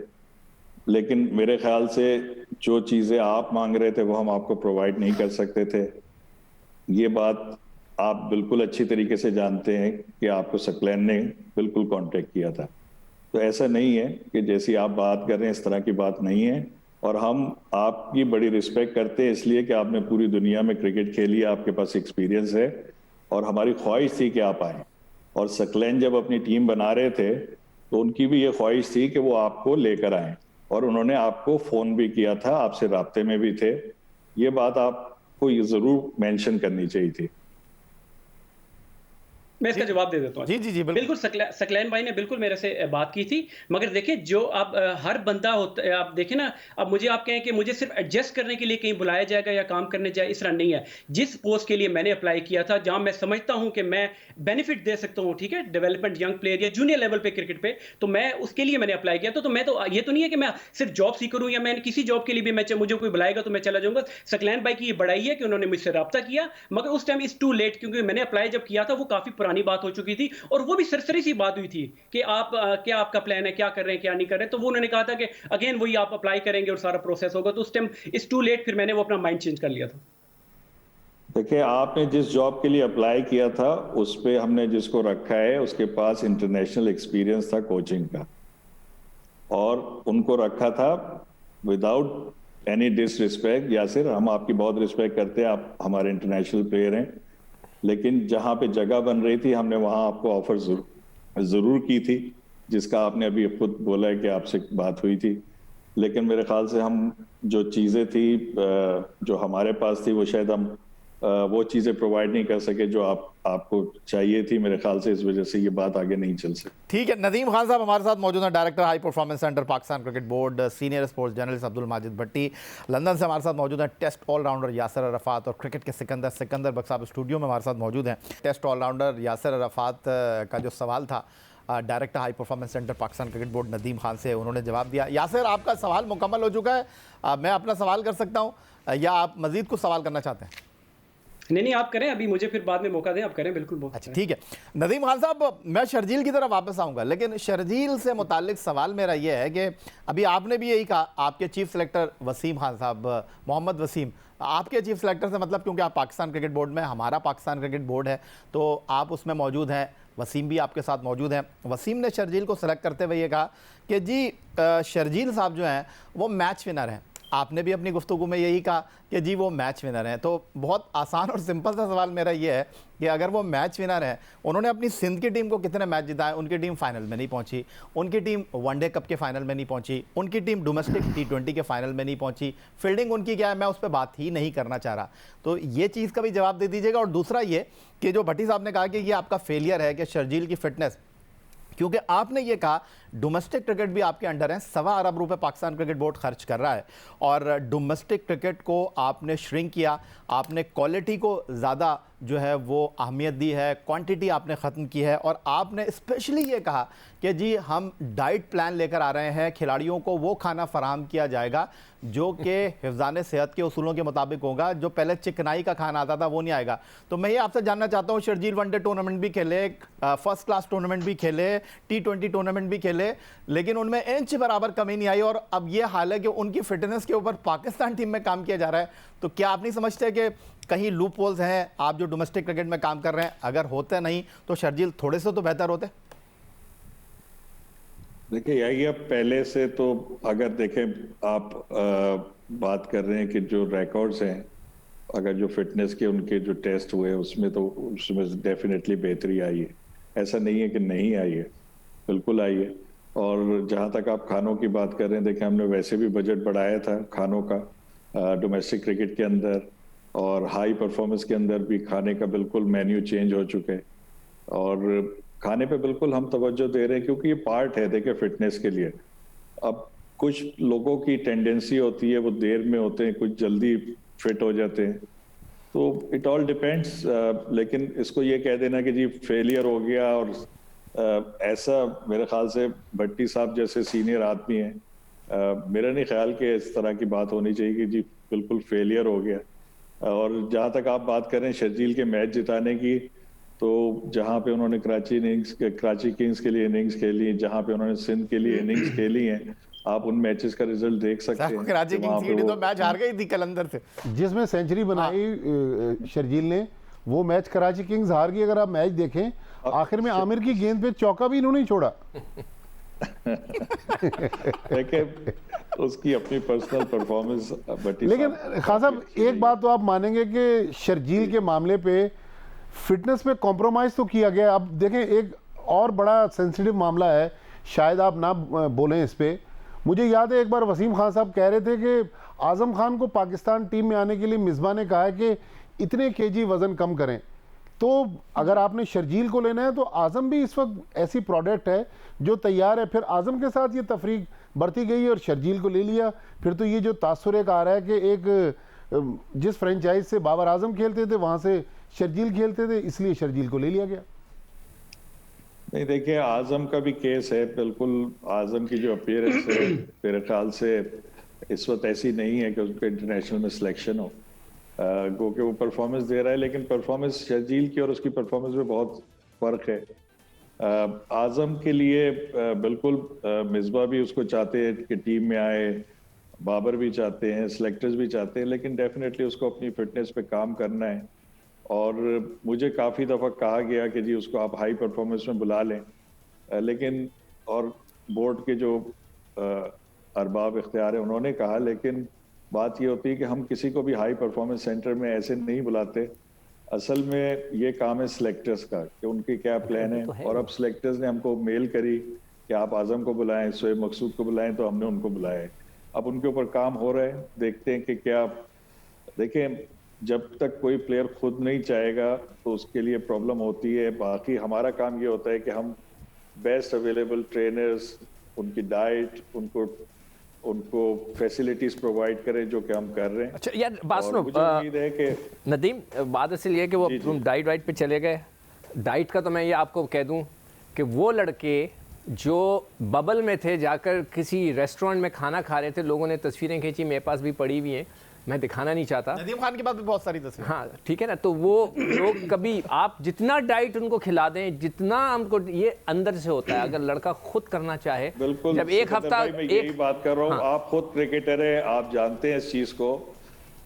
लेकिन मेरे ख्याल से जो चीजें आप मांग रहे थे वो हम आपको प्रोवाइड नहीं कर सकते थे। ये बात आप बिल्कुल अच्छी तरीके से जानते हैं कि आपको सकलैन ने बिल्कुल कांटेक्ट किया था। तो ऐसा नहीं है कि जैसी आप बात कर रहे हैं, इस तरह की बात नहीं है, और हम आपकी बड़ी रिस्पेक्ट करते हैं, इसलिए कि आपने पूरी दुनिया में क्रिकेट खेली, आपके पास एक्सपीरियंस है, और हमारी ख्वाहिश थी कि आप आए। और सकलैन जब अपनी टीम बना रहे थे तो उनकी भी ये ख्वाहिश थी कि वो आपको लेकर आए, और उन्होंने आपको फोन भी किया था, आपसे राब्ते में भी थे। ये बात आपको ये जरूर मेंशन करनी चाहिए थी। मैं इसका जवाब दे देता हूँ। जी बिल्कुल सकलैन भाई ने बिल्कुल मेरे से बात की थी, मगर देखिए जो आप हर बंदा होता है, आप देखें ना, अब मुझे आप कहें कि मुझे सिर्फ एडजस्ट करने के लिए कहीं बुलाया जाएगा या काम करने जाए, इस तरह नहीं है। जिस पोस्ट के लिए मैंने अप्लाई किया था, जहां मैं समझता हूं कि मैं बेनिफिट दे सकता हूं, ठीक है, डेवलपमेंट यंग प्लेयर या जूनियर लेवल पे क्रिकेट पे, तो मैं उसके लिए मैंने अप्लाई किया था। तो मैं तो ये तो नहीं है कि मैं सिर्फ जॉब सीकर हूं, या मैं किसी जॉब के लिए भी मुझे कोई बुलाएगा तो मैं चला जाऊंगा। सकलैन भाई की ये बड़ाई है कि उन्होंने मुझसे रब्ता किया, मगर उस टाइम इज टू लेट, क्योंकि मैंने अप्लाई जब किया था वो काफी पुरानी बात हो चुकी थी, और वो भी सरसरी सी बात हुई थी कि आप क्या आपका प्लान है, क्या कर रहे हैं, क्या नहीं कर रहे हैं। तो वो उन्होंने कहा था कि अगेन वही आप अप्लाई करेंगे और सारा प्रोसेस होगा। तो उस टाइम इट्स टू लेट, फिर मैंने वो अपना माइंड चेंज कर लिया था। देखिए, आपने जिस जॉब के लिए अप्लाई किया था उस पे हमने जिसको रखा है उसके पास इंटरनेशनल एक्सपीरियंस था कोचिंग का, और उनको रखा था विदाउट एनी डिसरिस्पेक्ट। यासिर, हम आपकी बहुत रिस्पेक्ट करते हैं, आप हमारे इंटरनेशनल प्लेयर हैं, लेकिन जहां पे जगह बन रही थी हमने वहां आपको ऑफर जरूर की थी, जिसका आपने अभी खुद बोला है कि आपसे बात हुई थी। लेकिन मेरे ख्याल से हम जो चीजें थी जो हमारे पास थी, वो शायद हम वो चीजें प्रोवाइड नहीं कर सके जो आपको चाहिए थी। मेरे ख्याल से इस वजह से ये बात आगे नहीं चल सकती। ठीक है, नदीम खान साहब हमारे साथ मौजूद हैं, director high performance centre Pakistan cricket board, senior sports journalist Abdul Majid Bhatti London से हमारे साथ मौजूद हैं, टेस्ट ऑलराउंडर यासिर अरफात और क्रिकेट के सिकंदर बख्श साहब स्टूडियो में हमारे साथ मौजूद हैं। टेस्ट ऑलराउंडर यासिर अरफात का जो सवाल था director high performance centre Pakistan cricket board Nadeem Khan से, उन्होंने जवाब दिया। यासिर, आपका सवाल मुकम्मल हो चुका है, मैं अपना सवाल कर सकता हूँ या आप मजीद कुछ सवाल करना चाहते हैं? नहीं, आप करें, अभी मुझे फिर बाद में मौका दें, आप करें, बिल्कुल। अच्छा, ठीक है नदीम खान साहब, मैं शर्जील की तरफ वापस आऊँगा, लेकिन शर्जील से मुतालिक सवाल मेरा ये है कि अभी आपने भी यही कहा, आपके चीफ सेलेक्टर वसीम खान साहब, मोहम्मद वसीम, आपके चीफ सेलेक्टर से मतलब, क्योंकि आप पाकिस्तान क्रिकेट बोर्ड में, हमारा पाकिस्तान क्रिकेट बोर्ड है, तो आप उसमें मौजूद हैं, वसीम भी आपके साथ मौजूद हैं। वसीम ने शर्जील को सेलेक्ट करते हुए ये कहा कि जी शर्जील साहब जो हैं वो मैच विनर हैं। आपने भी अपनी गुफ्तगू में यही कहा कि जी वो मैच विनर हैं। तो बहुत आसान और सिंपल सा सवाल मेरा ये है कि अगर वो मैच विनर हैं, उन्होंने अपनी सिंध की टीम को कितने मैच जिताए? उनकी टीम फाइनल में नहीं पहुंची, उनकी टीम वनडे कप के फाइनल में नहीं पहुंची, उनकी टीम डोमेस्टिक T20 के फाइनल में नहीं पहुंची। फील्डिंग उनकी क्या है, मैं उस पर बात ही नहीं करना चाह रहा। तो ये चीज़ का भी जवाब दे दीजिएगा। और दूसरा ये कि जो भट्टी साहब ने कहा कि ये आपका फेलियर है कि शर्जील की फिटनेस, क्योंकि आपने ये कहा डोमेस्टिक क्रिकेट भी आपके अंडर है, 1.25 अरब रुपए पाकिस्तान क्रिकेट बोर्ड खर्च कर रहा है, और डोमेस्टिक क्रिकेट को आपने श्रिंक किया, आपने क्वालिटी को ज़्यादा जो है वो अहमियत दी है, क्वांटिटी आपने ख़त्म की है, और आपने स्पेशली ये कहा कि जी हम डाइट प्लान लेकर आ रहे हैं, खिलाड़ियों को वो खाना फराहम किया जाएगा जो कि हिफ्ज़ान सेहत के उसूलों के मुताबिक होगा। जो पहले चिकनाई का खाना आता था वो नहीं आएगा। तो मैं ये आपसे जानना चाहता हूँ, शर्जील वनडे टूर्नामेंट भी खेले, फर्स्ट क्लास टूर्नामेंट भी खेले, T20 टूर्नामेंट भी खेले, लेकिन उनमें इंच बराबर कमी नहीं आई, और अब ये हाल है कि उनकी फिटनेस के ऊपर पाकिस्तान टीम में काम किया जा रहा है। तो क्या आप नहीं समझते कि कहीं लूप होल्स हैं? आप जो डोमेस्टिक क्रिकेट में काम कर रहे हैं, अगर होते नहीं तो शर्जील थोड़े से तो बेहतर होते। देखिए यही, अब पहले से तो अगर देखें आप बात कर रहे हैं कि जो रिकॉर्ड्स हैं, अगर जो फिटनेस के उनके जो टेस्ट हुए उसमें तो उसमें डेफिनेटली बेहतरी आई है। ऐसा नहीं है कि नहीं आई है, बिल्कुल आई है। और जहाँ तक आप खानों की बात कर रहे हैं, देखिए हमने वैसे भी बजट बढ़ाया था खानों का डोमेस्टिक क्रिकेट के अंदर, और हाई परफॉर्मेंस के अंदर भी खाने का बिल्कुल मेन्यू चेंज हो चुके हैं, और खाने पे बिल्कुल हम तवज्जो दे रहे हैं क्योंकि ये पार्ट है देखिए फिटनेस के लिए। अब कुछ लोगों की टेंडेंसी होती है वो देर में होते हैं, कुछ जल्दी फिट हो जाते हैं, तो इट ऑल डिपेंड्स। लेकिन इसको ये कह देना कि जी फेलियर हो गया, और ऐसा मेरे ख्याल से भट्टी साहब जैसे सीनियर आदमी हैं, मेरा नहीं ख्याल कि इस तरह की बात होनी चाहिए कि जी बिल्कुल फेलियर हो गया। और जहाँ तक आप बात करें शर्जील के मैच जिताने की, तो जहाँ पे उन्होंने कराची किंग्स के लिए इनिंग्स खेली, जहाँ पे उन्होंने सिंध के लिए इनिंग्स खेली हैं, आप उन मैचेस का रिजल्ट देख सकते हैं। कराची किंग्स की तो मैच हार गई थी कलंदर से, जिसमें सेंचुरी बनाई शर्जील ने, वो मैच कराची किंग्स हार गई। अगर आप मैच देखें, आखिर में आमिर की गेंद पे चौका भी इन्होंने छोड़ा। देखिए उसकी अपनी पर्सनल परफॉर्मेंस, लेकिन खान साहब एक बात तो आप मानेंगे कि शर्जील के मामले पे फिटनेस पे कॉम्प्रोमाइज तो किया गया। अब देखें एक और बड़ा सेंसिटिव मामला है, शायद आप ना बोलें इस पे। मुझे याद है एक बार वसीम खान साहब कह रहे थे कि आजम खान को पाकिस्तान टीम में आने के लिए मिसबा ने कहा है कि इतने केजी वजन कम करें। तो अगर आपने शर्जील को लेना है तो आजम भी इस वक्त ऐसी प्रोडक्ट है जो तैयार है, फिर आजम के साथ ये तफरीक बढ़ती गई और शर्जील को ले लिया। फिर तो ये जो तासुर एक आ रहा है कि एक जिस फ्रेंचाइज से बाबर आजम खेलते थे वहां से शर्जील खेलते थे, इसलिए शर्जील को ले लिया गया। नहीं देखिए आजम का भी केस है, बिल्कुल आजम की जो अपीयरेंस है मेरे ख्याल से इस वक्त ऐसी नहीं है कि उसको इंटरनेशनल में सिलेक्शन हो, क्योंकि वो परफॉर्मेंस दे रहा है, लेकिन परफॉर्मेंस शर्जील की और उसकी परफॉर्मेंस में बहुत फ़र्क है। आजम के लिए बिल्कुल मिसबा भी उसको चाहते हैं कि टीम में आए, बाबर भी चाहते हैं, सिलेक्टर्स भी चाहते हैं, लेकिन डेफिनेटली उसको अपनी फिटनेस पे काम करना है। और मुझे काफ़ी दफ़ा कहा गया कि जी उसको आप हाई परफॉर्मेंस में बुला लें, लेकिन और बोर्ड के जो अरबाब इख्तियार है उन्होंने कहा, लेकिन बात ये होती है कि हम किसी को भी हाई परफॉर्मेंस सेंटर में ऐसे नहीं बुलाते। असल में ये काम है सिलेक्टर्स का कि उनकी क्या प्लान है, और अब सिलेक्टर्स ने हमको मेल करी कि आप आजम को बुलाएं, शोएब मकसूद को बुलाएं, तो हमने उनको बुलाया। अब उनके ऊपर काम हो रहा है, देखते हैं कि क्या। देखें जब तक कोई प्लेयर खुद नहीं चाहेगा तो उसके लिए प्रॉब्लम होती है। बाकी हमारा काम ये होता है कि हम बेस्ट अवेलेबल ट्रेनर्स, उनकी डाइट, उनको फैसिलिटीज प्रोवाइड करें, जो कि हम कर रहे हैं। अच्छा यार बात सुनो, मुझे उम्मीद है कि नदीम बात असल ये है कि वो तुम डाइट पे चले गए। डाइट का तो मैं ये आपको कह दूं कि वो लड़के जो बबल में थे, जाकर किसी रेस्टोरेंट में खाना खा रहे थे, लोगों ने तस्वीरें खींची, मेरे पास भी पड़ी हुई हैं, मैं दिखाना नहीं चाहता। नदीम खान के पास भी बहुत सारी तस्वीरें। हाँ ठीक है ना, तो वो लोग कभी आप जितना डाइट उनको खिला दें, जितना हमको ये अंदर से होता है, अगर लड़का खुद करना चाहे, बिल्कुल जब एक हफ्ता मैं यही बात कर रहा हूँ। आप खुद क्रिकेटर हैं, आप जानते हैं इस चीज को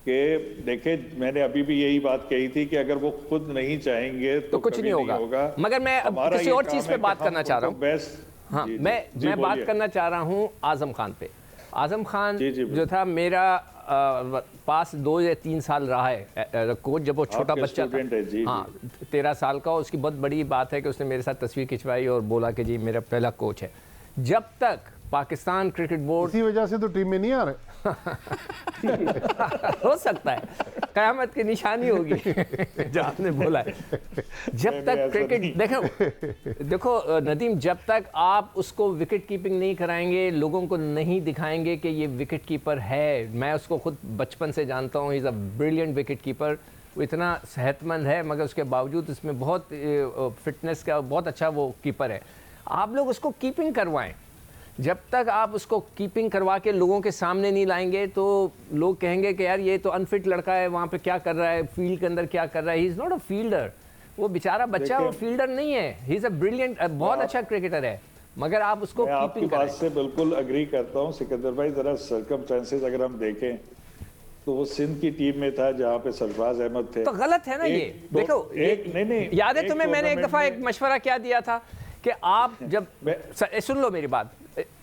कि देखें मैंने अभी भी यही बात कही थी कि अगर वो खुद नहीं चाहेंगे तो कुछ नहीं होगा। मगर मैं अब किसी और चीज पे बात करना चाह रहा हूँ। हाँ मैं बात करना चाह रहा हूँ आजम खान पे। आजम खान जो था मेरा पास 2 या 3 साल रहा है कोच, जब वो छोटा बच्चा था, हाँ 13 साल का। उसकी बहुत बड़ी बात है कि उसने मेरे साथ तस्वीर खिंचवाई और बोला कि जी मेरा पहला कोच है। जब तक पाकिस्तान क्रिकेट बोर्ड, इसी वजह से तो टीम में नहीं आ रहे। हो सकता है कयामत की निशानी होगी जो आपने बोला है। जब तक क्रिकेट देखो नदीम, जब तक आप उसको विकेट कीपिंग नहीं कराएंगे, लोगों को नहीं दिखाएंगे कि ये विकेट कीपर है। मैं उसको खुद बचपन से जानता हूँ, he is a brilliant wicket keeper. वो इतना सेहतमंद है मगर उसके बावजूद उसमें बहुत फिटनेस का बहुत अच्छा वो कीपर है। आप लोग उसको कीपिंग करवाएं। जब तक आप उसको कीपिंग करवा के लोगों के सामने नहीं लाएंगे तो लोग कहेंगे कि यार ये तो अनफिट लड़का है, वहाँ पे क्या कर रहा है, फील्ड के अंदर क्या कर रहा है। He is not a fielder, वो बेचारा बच्चा वो फील्डर नहीं है। ही इज़ अ ब्रिलियंट, बहुत अच्छा क्रिकेटर है, मगर आप उसको मैं आपकी कीपिंग बात करें। से बिल्कुल अग्री करता हूँ सिकंदर भाई। जरा सर्कमस्टेंसेस अगर हम देखें तो वो सिंध की टीम में था जहाँ पे सरफराज अहमद थे। तो गलत है ना ये। देखो नहीं, याद है तुम्हें मैंने एक दफा एक टूर्नामेंट मशवरा क्या दिया था कि आप जब सुन लो मेरी बात,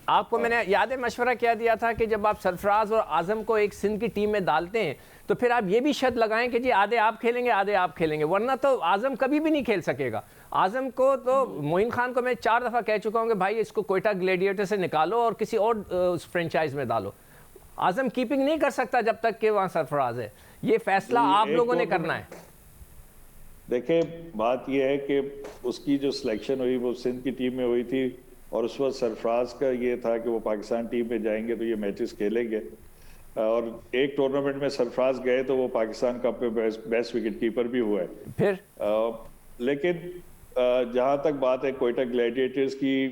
आपको मैंने याद है मशवरा क्या दिया था कि जब आप सरफराज और आजम को एक सिंध की टीम में डालते हैं तो फिर आप ये भी शर्त लगाएं कि जी आधे आप खेलेंगे आधे आप खेलेंगे, वरना तो आजम कभी भी नहीं खेल सकेगा। आजम को तो मोइन खान को मैं 4 दफ़ा कह चुका हूँ कि भाई इसको कोयटा ग्लेडिएटर से निकालो और किसी और उस फ्रेंचाइज में डालो। आजम कीपिंग नहीं कर सकता जब तक कि वहाँ सरफराज है। ये फैसला आप लोगों ने करना है। देखिए बात यह है कि उसकी जो सिलेक्शन हुई वो सिंध की टीम में हुई थी और उस वक्त सरफराज का ये था कि वो पाकिस्तान टीम में जाएंगे तो ये मैचेस खेलेंगे, और एक टूर्नामेंट में सरफराज गए तो वो पाकिस्तान कप में बेस्ट विकेट कीपर भी हुआ है। फिर लेकिन जहाँ तक बात है कोयटा ग्लैडिएटर्स की,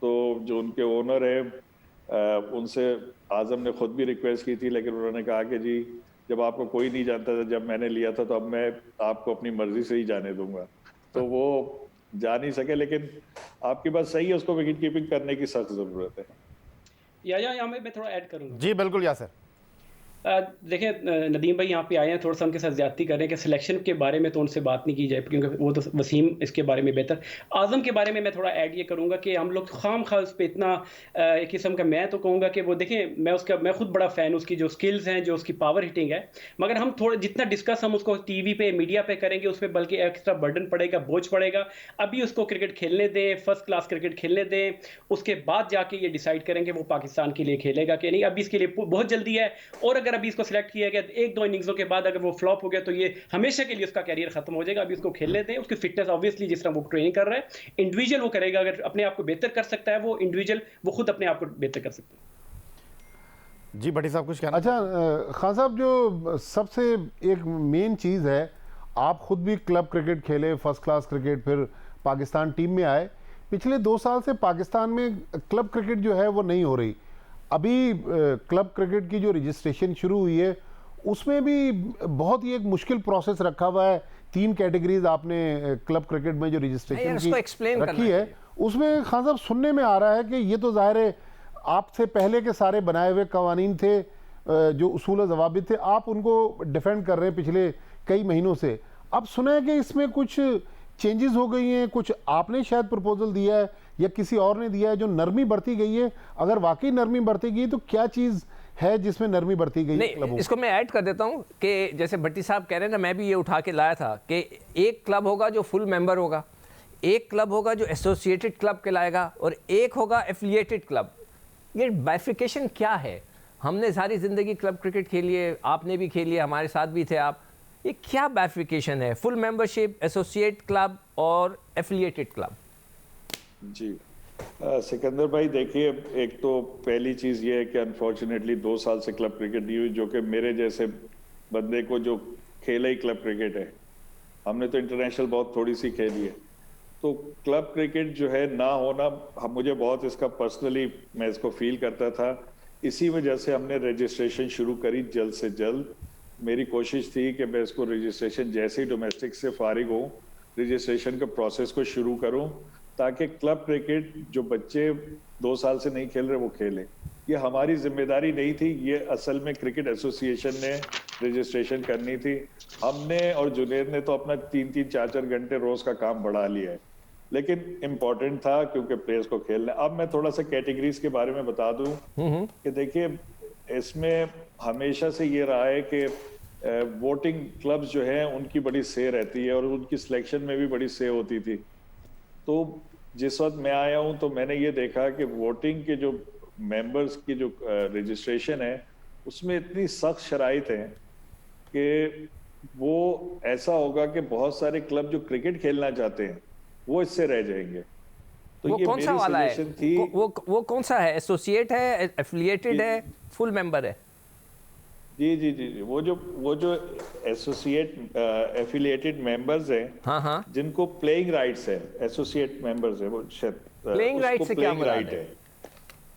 तो जो उनके ओनर है उनसे आजम ने खुद भी रिक्वेस्ट की थी, लेकिन उन्होंने कहा कि जी जब आपको कोई नहीं जानता था, जब मैंने लिया था तो अब मैं आपको अपनी मर्जी से ही जाने दूंगा, तो वो जा नहीं सके। लेकिन आपकी बात सही है, उसको विकेट कीपिंग करने की सख्त जरूरत है। यहाँ मैं थोड़ा ऐड करूँगा। जी बिल्कुल यासर। देखिए नदीम भाई यहाँ पे आए हैं, थोड़ा सा उनके साथ ज्यादती कर रहे हैं कि सिलेक्शन के बारे में तो उनसे बात नहीं की जाए क्योंकि वो तो वसीम इसके बारे में बेहतर। आजम के बारे में मैं थोड़ा ऐड ये करूँगा कि हम लोग खाम खा उस पर इतना एक किस्म का, मैं तो कहूँगा कि वो देखें मैं खुद बड़ा फ़ैन उसकी जो स्किल्स हैं, जो उसकी पावर हिटिंग है, मगर हम थोड़ा जितना डिस्कस हम उसको टीवी पे मीडिया पे करेंगे उस पर बल्कि एक्स्ट्रा बर्डन पड़ेगा, बोझ पड़ेगा। अभी उसको क्रिकेट खेलने दें, फर्स्ट क्लास क्रिकेट खेलने दें, उसके बाद जाके ये डिसाइड करेंगे वो पाकिस्तान के लिए खेलेगा कि नहीं। अभी इसके लिए बहुत जल्दी है, और अगर अभी इसको सिलेक्ट किया गया 1-2 इनिंग्सों के बाद अगर वो फ्लॉप हो गया तो ये हमेशा के लिए उसका कैरियर खत्म हो जाएगा। अभी उसको खेलने दें, उसकी फिटनेस ऑब्वियसली जिस तरह वो ट्रेनिंग कर रहा है इंडिविजुअल वो करेगा, अगर अपने आप को बेहतर कर सकता है वो इंडिविजुअल, वो खुद अपने आप को बेहतर कर सकता है। जी भट्टी साहब कुछ कहना? अच्छा खान साहब, जो सबसे एक मेन चीज़ है, आप खुद भी क्लब क्रिकेट खेले, फर्स्ट क्लास क्रिकेट, फिर पाकिस्तान टीम में आए। पिछले 2 साल से पाकिस्तान में क्लब क्रिकेट जो है वो नहीं हो रही। अभी क्लब क्रिकेट की जो रजिस्ट्रेशन शुरू हुई है उसमें भी बहुत ही एक मुश्किल प्रोसेस रखा हुआ है। 3 कैटेगरीज आपने क्लब क्रिकेट में जो रजिस्ट्रेशन की रखी है, उसमें खान साहब सुनने में आ रहा है कि ये तो जाहिर है आपसे पहले के सारे बनाए हुए कवानीन थे, जो उसूल ज़वाबित थे, आप उनको डिफेंड कर रहे हैं पिछले कई महीनों से। अब सुना है कि इसमें कुछ चेंजेस हो गई हैं, कुछ आपने शायद प्रपोजल दिया है या किसी और ने दिया है, जो नरमी बढ़ती गई है। अगर वाकई नरमी बढ़ती गई तो क्या चीज़ है जिसमें नरमी बढ़ती गई? नहीं, इसको मैं ऐड कर देता हूं कि जैसे भट्टी साहब कह रहे हैं ना, मैं भी ये उठा के लाया था कि एक क्लब होगा जो फुल मेंबर होगा, एक क्लब होगा जो एसोसिएटेड क्लब कहलाएगा, और एक होगा एफिलिएटेड क्लब। ये बाइफिकेशन क्या है? हमने सारी ज़िंदगी क्लब क्रिकेट खेली है, आपने भी खेली है, हमारे साथ भी थे आप। ये क्या बाइफिकेशन है? फुल मेंबरशिप, एसोसिएट क्लब और एफिलिएटेड क्लब। जी सिकंदर भाई, देखिए एक तो पहली चीज़ ये है कि अनफॉर्चुनेटली 2 साल से क्लब क्रिकेट नहीं हुई, जो कि मेरे जैसे बंदे को जो खेला ही क्लब क्रिकेट है, हमने तो इंटरनेशनल बहुत थोड़ी सी खेली है। तो क्लब क्रिकेट जो है ना होना, मुझे बहुत इसका पर्सनली मैं इसको फील करता था। इसी वजह से हमने रजिस्ट्रेशन शुरू करी जल्द से जल्द। मेरी कोशिश थी कि मैं इसको रजिस्ट्रेशन जैसे ही डोमेस्टिक से फारिग हूँ रजिस्ट्रेशन के प्रोसेस को शुरू करूँ, ताकि क्लब क्रिकेट जो बच्चे 2 साल से नहीं खेल रहे वो खेलें। ये हमारी जिम्मेदारी नहीं थी, ये असल में क्रिकेट एसोसिएशन ने रजिस्ट्रेशन करनी थी। हमने और जुनेद ने तो अपना 3-3, 4-4 घंटे रोज का काम बढ़ा लिया है, लेकिन इम्पोर्टेंट था क्योंकि प्लेयर्स को खेलना। अब मैं थोड़ा सा कैटेगरीज के बारे में बता दूं कि देखिए इसमें हमेशा से ये रहा है कि वोटिंग क्लब्स जो हैं उनकी बड़ी से रहती है और उनकी सिलेक्शन में भी बड़ी से होती थी। तो जिस वक्त मैं आया हूं तो मैंने ये देखा कि वोटिंग के जो मेंबर्स की जो रजिस्ट्रेशन है उसमें इतनी सख्त शराइत हैं कि वो ऐसा होगा कि बहुत सारे क्लब जो क्रिकेट खेलना चाहते हैं वो इससे रह जाएंगे। तो वो ये कौन सा वाला है? थी। वो कौन सा है? एसोसिएट है, एफिलिएटेड है, फुल मेंबर है? जी, वो जो एसोसिएट एफिलिएटेड मेंबर्स हैं, हाँ हाँ, जिनको प्लेइंग राइट्स है, एसोसिएट मेंबर्स है, वो शायद प्लेइंग राइट से क्या प्लेइंग मुराद राइट है? है।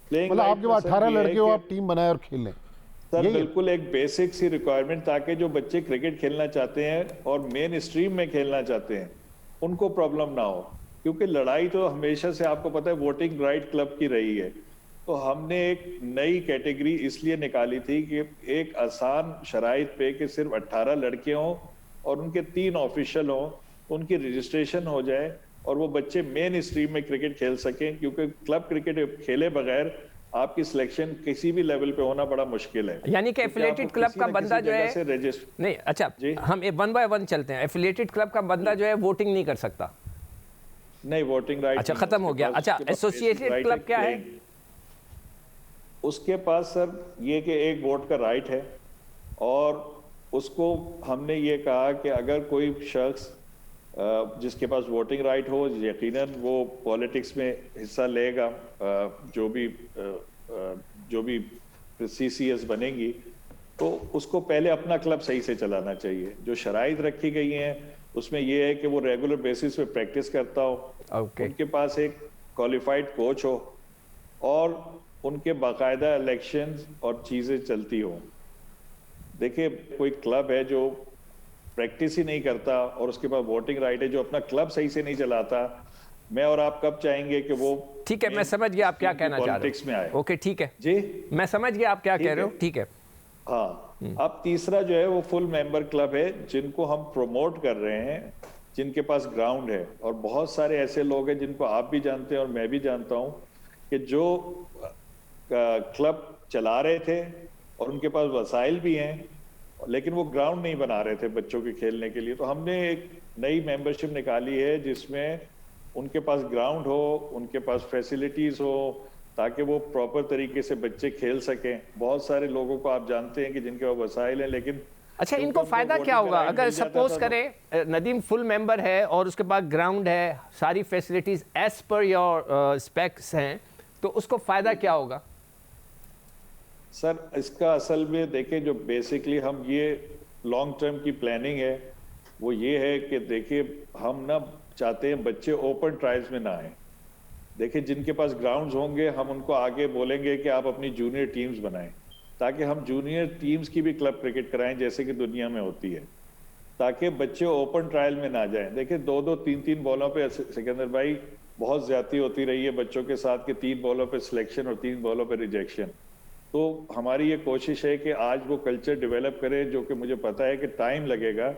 प्लेइंग मतलब राइट आपके पास 18 लड़के हो, आप टीम बनाए और खेलें, सर यही है? बिल्कुल एक बेसिक सी रिक्वायरमेंट, ताकि जो बच्चे क्रिकेट खेलना चाहते हैं और मेन स्ट्रीम में खेलना चाहते हैं उनको प्रॉब्लम ना हो, क्योंकि लड़ाई तो हमेशा से आपको पता है वोटिंग राइट क्लब की रही है। तो हमने एक नई कैटेगरी इसलिए निकाली थी कि एक आसान शराइत पे कि सिर्फ 18 लड़के हों और उनके 3 ऑफिशियल हों, उनकी रजिस्ट्रेशन हो जाए और वो बच्चे मेन स्ट्रीम में क्रिकेट खेल सकें, क्योंकि क्लब क्रिकेट खेले बगैर आपकी सिलेक्शन किसी भी लेवल पे होना बड़ा मुश्किल है। यानी कि एफिलिएटेड क्लब का बंदा जो है नहीं, अच्छा हम 1 बाय 1 चलते हैं। एफिलिएटेड क्लब का बंदा जो है वोटिंग नहीं कर सकता? नहीं, वोटिंग राइट अच्छा, खत्म हो गया। अच्छा, एसोसिएटेड क्लब क्या है? उसके पास सर ये कि एक वोट का राइट है, और उसको हमने ये कहा कि अगर कोई शख्स जिसके पास वोटिंग राइट हो, यकीनन वो पॉलिटिक्स में हिस्सा लेगा, जो भी सीसीएस बनेंगी, तो उसको पहले अपना क्लब सही से चलाना चाहिए। जो शराइत रखी गई हैं उसमें ये है कि वो रेगुलर बेसिस पे प्रैक्टिस करता हो, उनके पास एक क्वालिफाइड कोच हो, और उनके बाकायदा इलेक्शंस और चीजें चलती हो। देखिए, कोई क्लब है जो प्रैक्टिस ही नहीं करता और उसके बाद वोटिंग राइट है, जो अपना क्लब सही से नहीं चलाता, मैं और आप कब चाहेंगे कि वो ठीक है, मैं समझ गया आप क्या कहना चाह रहे हो, पॉलिटिक्स में आए। ओके, ठीक है जी, मैं समझ गया आप क्या कह रहे हो, ठीक है। हाँ, अब तीसरा जो है वो फुल मेंबर क्लब है, जिनको हम प्रमोट कर रहे हैं, जिनके पास ग्राउंड है। और बहुत सारे ऐसे लोग हैं जिनको आप भी जानते हैं और मैं भी जानता हूं कि जो क्लब चला रहे थे और उनके पास वसाइल भी हैं, लेकिन वो ग्राउंड नहीं बना रहे थे बच्चों के खेलने के लिए। तो हमने एक नई मेंबरशिप निकाली है जिसमें उनके पास ग्राउंड हो, उनके पास फैसिलिटीज हो, ताकि वो प्रॉपर तरीके से बच्चे खेल सकें। बहुत सारे लोगों को आप जानते हैं कि जिनके पास वसाइल हैं, लेकिन अच्छा, इनको फायदा क्या होगा अगर सपोज करें नदीम फुल मेंबर है और उसके पास ग्राउंड है, सारी facilities as per your specs हैं, तो उसको फायदा क्या होगा? सर, इसका असल में देखें, जो बेसिकली हम ये लॉन्ग टर्म की प्लानिंग है वो ये है कि देखिए, हम ना चाहते हैं बच्चे ओपन ट्रायल्स में ना आए। देखिए, जिनके पास ग्राउंड्स होंगे हम उनको आगे बोलेंगे कि आप अपनी जूनियर टीम्स बनाएं, ताकि हम जूनियर टीम्स की भी क्लब क्रिकेट कराएं जैसे कि दुनिया में होती है, ताकि बच्चे ओपन ट्रायल में ना जाएं। देखिए, 2-2, 3-3 बॉलों पे सिकंदर भाई बहुत ज्यादती होती रही है बच्चों के साथ, कि 3 बॉलों पे सिलेक्शन और 3 बॉलों पे रिजेक्शन। तो हमारी ये कोशिश है कि आज वो कल्चर डेवलप करें, जो कि मुझे पता है कि टाइम लगेगा,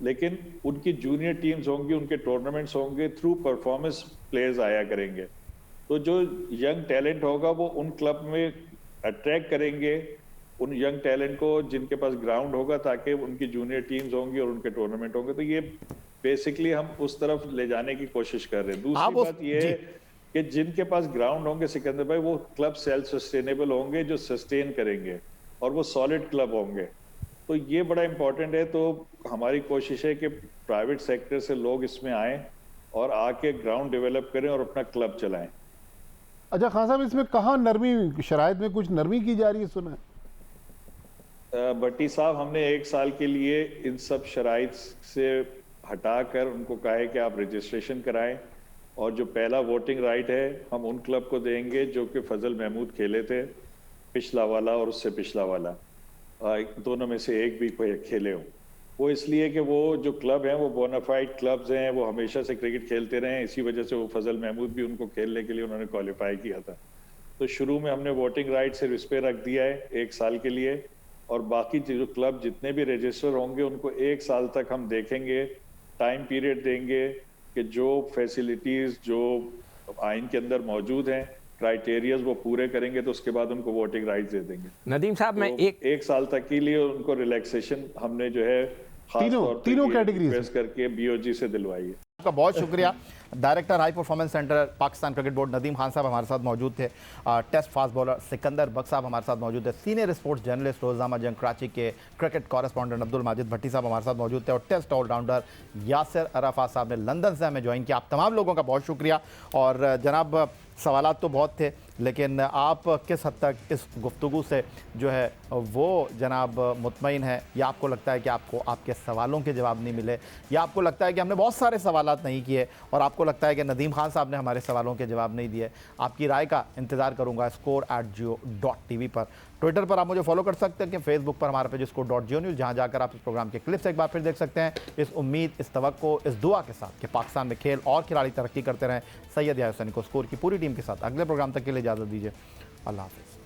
लेकिन उनकी जूनियर टीम्स होंगी, उनके टूर्नामेंट्स होंगे, थ्रू परफॉर्मेंस प्लेयर्स आया करेंगे। तो जो यंग टैलेंट होगा वो उन क्लब में अट्रैक्ट करेंगे उन यंग टैलेंट को जिनके पास ग्राउंड होगा, ताकि उनकी जूनियर टीम्स होंगी और उनके टूर्नामेंट होंगे। तो ये बेसिकली हम उस तरफ ले जाने की कोशिश कर रहे हैं। दूसरी बात ये है कि जिनके पास ग्राउंड होंगे सिकंदर भाई, वो क्लब सेल्फ सस्टेनेबल होंगे, जो सस्टेन करेंगे, और वो सॉलिड क्लब होंगे। तो ये बड़ा इंपॉर्टेंट है। तो हमारी कोशिश है कि प्राइवेट सेक्टर से लोग इसमें आए और आके ग्राउंड डेवलप करें और अपना क्लब चलाएं। अच्छा खान साहब, इसमें कहाँ नरमी, शराइत में कुछ नरमी की जा रही है सुना है? भट्टी साहब, हमने 1 साल के लिए इन सब शराइत से हटाकर उनको कहा है कि आप रजिस्ट्रेशन कराएं, और जो पहला वोटिंग राइट है हम उन क्लब को देंगे जो कि फजल महमूद खेले थे, पिछला वाला और उससे पिछला वाला, दोनों में से एक भी कोई खेले हो। वो इसलिए कि वो जो क्लब हैं वो बोनाफाइड क्लब्स हैं, वो हमेशा से क्रिकेट खेलते रहे हैं, इसी वजह से वो फजल महमूद भी उनको खेलने के लिए उन्होंने क्वालिफाई किया था। तो शुरू में हमने वोटिंग राइट सिर्फ इस पे रख दिया है 1 साल के लिए, और बाकी जो क्लब जितने भी रजिस्टर होंगे उनको 1 साल तक हम देखेंगे, टाइम पीरियड देंगे कि जो फैसिलिटीज जो आइन के अंदर मौजूद हैं, क्राइटेरियाज वो पूरे करेंगे, तो उसके बाद उनको वोटिंग राइट्स दे देंगे। नदीम साहब, तो मैं एक साल तक के लिए उनको रिलैक्सेशन हमने जो है तीनों कैटेगरीज करके बीओजी से दिलवाई है। आपका बहुत शुक्रिया। Director high performance centre Pakistan cricket board Nadeem Khan साहब हमारे साथ मौजूद थे। Test fast bowler Sikandar Bakht साहब हमारे साथ मौजूद थे। सीनियर स्पोर्ट्स जर्नलिस्ट रोज़नामा जंग कराची के क्रिकेट कॉरेस्पॉन्डेंट अब्दुल माजिद भट्टी साहब हमारे साथ मौजूद थे। और टेस्ट ऑलराउंडर यासिर अराफात साहब ने लंदन से हमें ज्वाइन किया। आप तमाम लोगों का बहुत शुक्रिया। और जनाब सवालात तो बहुत थे, लेकिन आप किस हद तक इस गुफ्तगू से जो है वो जनाब मुतमईन है, या आपको लगता है कि आपको आपके सवालों के जवाब नहीं मिले, या आपको लगता है कि हमने बहुत सारे सवालात नहीं किए और आपको लगता है कि नदीम खान साहब ने हमारे सवालों के जवाब नहीं दिए? आपकी राय का इंतज़ार करूँगा score@jio.tv पर। ट्विटर पर आप मुझे फॉलो कर सकते हैं, कि फेसबुक पर हमारा पेज score.jio न्यूज़, जहाँ जाकर आप इस प्रोग्राम के क्लिप्स एक बार फिर देख सकते हैं, इस उम्मीद, इस तवक्को, इस दुआ के साथ कि पाकिस्तान में खेल और खिलाड़ी तरक्की करते रहें। सैयद याहिया हुसैनी को स्कोर की पूरी टीम के साथ अगले प्रोग्राम तक के लिए इजाज़त दीजिए। अल्लाह हाफ़िज़।